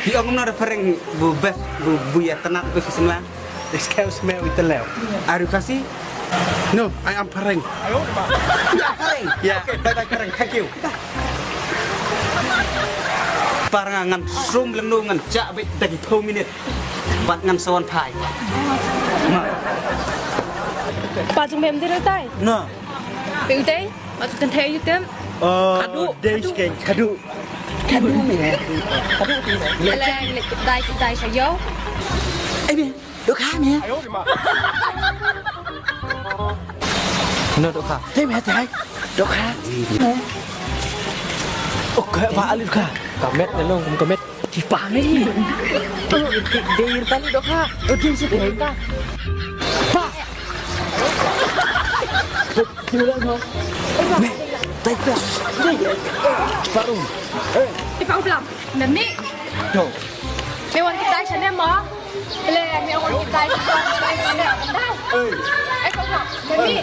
Di ông nó pareng bu bes bu ya tenat bu semua. Excuse me with the leo. Are you kasih? No, I am pareng. Ya pareng. Ya. Okay, bye bye pareng. Thank you. Parangan sum lenungan cak bet dari 2 minit. Bat ngan sawan pai. Bà chúng em thế đó tay. No. Biểu tế, bà chúng thân thế như thế. Day kadu. Kadu mẹ. Là lịch tay sao dấu. Ê mẹ, được hả mẹ? Nó được hả? Thế mẹ thấy. Được hả? Okay, Pak Ali ka. Kamet na lang kung kamet. Di pangit ni. Day tali dok ha. Di sa day ka. Pa. Sila mo. Mẹ, tay ka. Parung. Đi vào lòng, nấm mị. Yo. Mẹ want cái tayฉันem mỏ. Lê, mẹ want cái tayฉันemได้. Anh không học, nấm mị.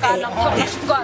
Kalau kau suka,